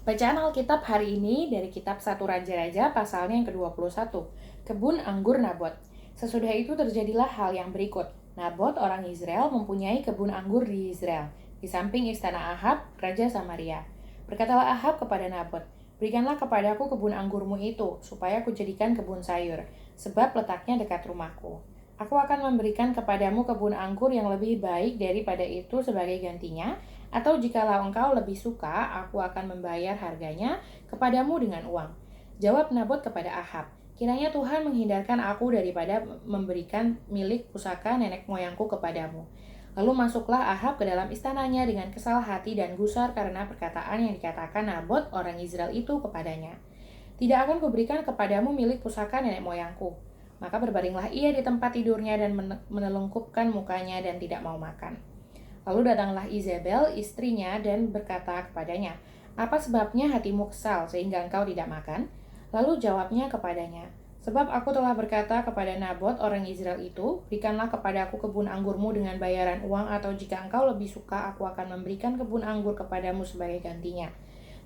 Bacaan Alkitab hari ini dari kitab 1 Raja-Raja pasalnya yang ke-21, Kebun Anggur Nabot. Sesudah itu terjadilah hal yang berikut. Nabot orang Israel mempunyai kebun anggur di Israel, di samping istana Ahab, Raja Samaria. Berkatalah Ahab kepada Nabot, "Berikanlah kepadaku kebun anggurmu itu, supaya kujadikan kebun sayur, sebab letaknya dekat rumahku. Aku akan memberikan kepadamu kebun anggur yang lebih baik daripada itu sebagai gantinya, atau jikalau engkau lebih suka, aku akan membayar harganya kepadamu dengan uang." Jawab Nabot kepada Ahab, "Kiranya Tuhan menghindarkan aku daripada memberikan milik pusaka nenek moyangku kepadamu." Lalu masuklah Ahab ke dalam istananya dengan kesal hati dan gusar karena perkataan yang dikatakan Nabot orang Israel itu kepadanya. "Tidak akan kuberikan kepadamu milik pusaka nenek moyangku." Maka berbaringlah ia di tempat tidurnya dan menelungkupkan mukanya dan tidak mau makan. Lalu datanglah Izebel, istrinya, dan berkata kepadanya, "Apa sebabnya hatimu kesal sehingga engkau tidak makan?" Lalu jawabnya kepadanya, "Sebab aku telah berkata kepada Nabot orang Israel itu, berikanlah kepadaku kebun anggurmu dengan bayaran uang, atau jika engkau lebih suka, aku akan memberikan kebun anggur kepadamu sebagai gantinya."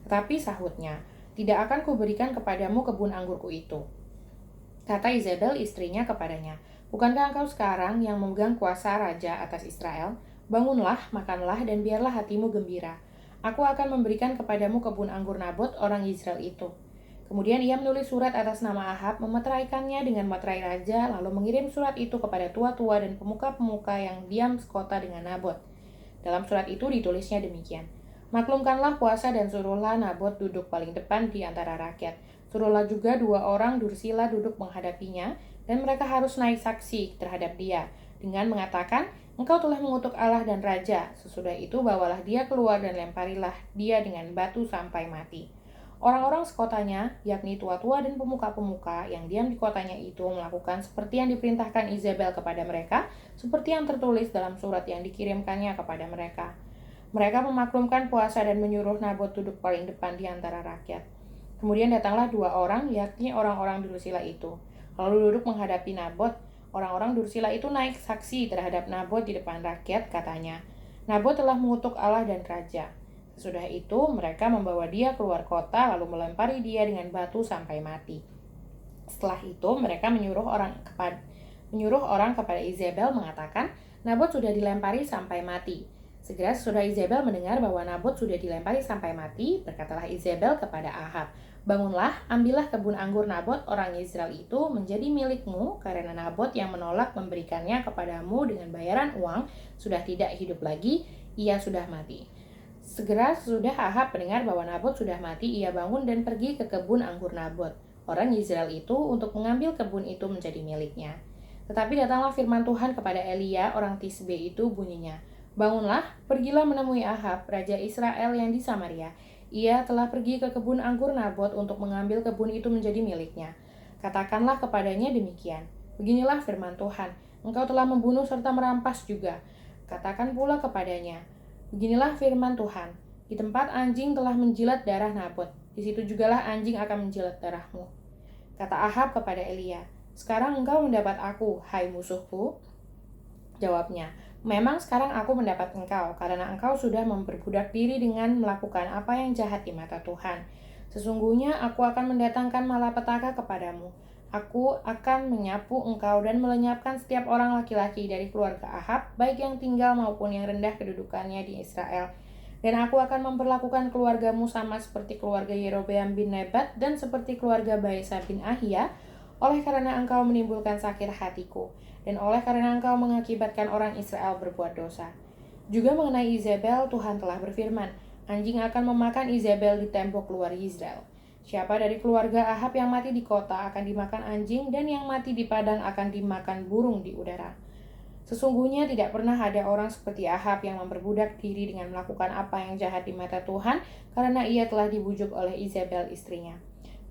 Tetapi sahutnya, "Tidak akan kuberikan kepadamu kebun anggurku itu." Kata Izebel istrinya kepadanya, "Bukankah engkau sekarang yang memegang kuasa raja atas Israel? Bangunlah, makanlah, dan biarlah hatimu gembira. Aku akan memberikan kepadamu kebun anggur Nabot orang Israel itu." Kemudian ia menulis surat atas nama Ahab, memeteraikannya dengan materai raja, lalu mengirim surat itu kepada tua-tua dan pemuka-pemuka yang diam sekota dengan Nabot. Dalam surat itu ditulisnya demikian, "Maklumkanlah puasa dan suruhlah Nabot duduk paling depan di antara rakyat. Suruhlah juga 2 orang dursila duduk menghadapinya, dan mereka harus naik saksi terhadap dia, dengan mengatakan, 'Engkau telah mengutuk Allah dan Raja.' Sesudah itu bawalah dia keluar dan lemparilah dia dengan batu sampai mati." Orang-orang sekotanya, yakni tua-tua dan pemuka-pemuka yang diam di kotanya itu, melakukan seperti yang diperintahkan Izebel kepada mereka, seperti yang tertulis dalam surat yang dikirimkannya kepada mereka. Mereka memaklumkan puasa dan menyuruh Nabot duduk paling depan di antara rakyat. Kemudian datanglah 2 orang, yakni orang-orang dursila itu, lalu duduk menghadapi Nabot. Orang-orang dursila itu naik saksi terhadap Nabot di depan rakyat, katanya, "Nabot telah mengutuk Allah dan Raja." Sesudah itu mereka membawa dia keluar kota, lalu melempari dia dengan batu sampai mati. Setelah itu mereka menyuruh orang kepada Izebel mengatakan, "Nabot sudah dilempari sampai mati." Segera sesudah Izebel mendengar bahwa Nabot sudah dilempari sampai mati, berkatalah Izebel kepada Ahab, "Bangunlah, ambillah kebun anggur Nabot orang Israel itu menjadi milikmu, karena Nabot yang menolak memberikannya kepadamu dengan bayaran uang sudah tidak hidup lagi, ia sudah mati." Segera sesudah Ahab mendengar bahwa Nabot sudah mati, ia bangun dan pergi ke kebun anggur Nabot orang Israel itu untuk mengambil kebun itu menjadi miliknya. Tetapi datanglah firman Tuhan kepada Elia orang Tisbe itu, bunyinya, "Bangunlah, pergilah menemui Ahab, raja Israel yang di Samaria. Ia telah pergi ke kebun anggur Nabot untuk mengambil kebun itu menjadi miliknya. Katakanlah kepadanya demikian, 'Beginilah firman Tuhan, engkau telah membunuh serta merampas juga.' Katakan pula kepadanya, 'Beginilah firman Tuhan, di tempat anjing telah menjilat darah Nabot, di situ jugalah anjing akan menjilat darahmu.' Kata Ahab kepada Elia, 'Sekarang engkau mendapat aku, hai musuhku?' Jawabnya, 'Memang sekarang aku mendapat engkau, karena engkau sudah memperbudak diri dengan melakukan apa yang jahat di mata Tuhan. Sesungguhnya aku akan mendatangkan malapetaka kepadamu. Aku akan menyapu engkau dan melenyapkan setiap orang laki-laki dari keluarga Ahab, baik yang tinggal maupun yang rendah kedudukannya di Israel. Dan aku akan memperlakukan keluargamu sama seperti keluarga Yerobeam bin Nebat dan seperti keluarga Baesa bin Ahia, oleh karena engkau menimbulkan sakit hatiku, dan oleh karena engkau mengakibatkan orang Israel berbuat dosa.' Juga mengenai Izebel, Tuhan telah berfirman, 'Anjing akan memakan Izebel di tembok luar Yizreel. Siapa dari keluarga Ahab yang mati di kota akan dimakan anjing, dan yang mati di padang akan dimakan burung di udara.' Sesungguhnya tidak pernah ada orang seperti Ahab yang memperbudak diri dengan melakukan apa yang jahat di mata Tuhan, karena ia telah dibujuk oleh Izebel istrinya.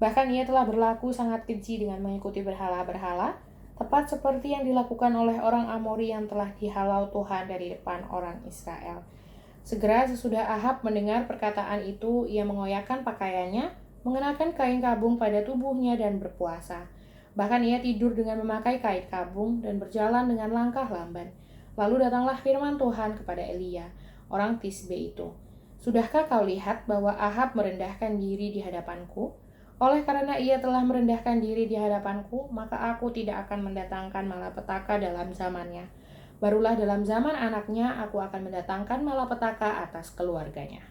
Bahkan ia telah berlaku sangat keji dengan mengikuti berhala-berhala, tepat seperti yang dilakukan oleh orang Amori yang telah dihalau Tuhan dari depan orang Israel." Segera sesudah Ahab mendengar perkataan itu, ia mengoyakkan pakaiannya, mengenakan kain kabung pada tubuhnya dan berpuasa. Bahkan ia tidur dengan memakai kain kabung dan berjalan dengan langkah lamban. Lalu datanglah firman Tuhan kepada Elia, orang Tisbe itu, Sudahkah kau lihat bahwa Ahab merendahkan diri di hadapanku? Oleh karena ia telah merendahkan diri di hadapanku, maka aku tidak akan mendatangkan malapetaka dalam zamannya. Barulah dalam zaman anaknya aku akan mendatangkan malapetaka atas keluarganya.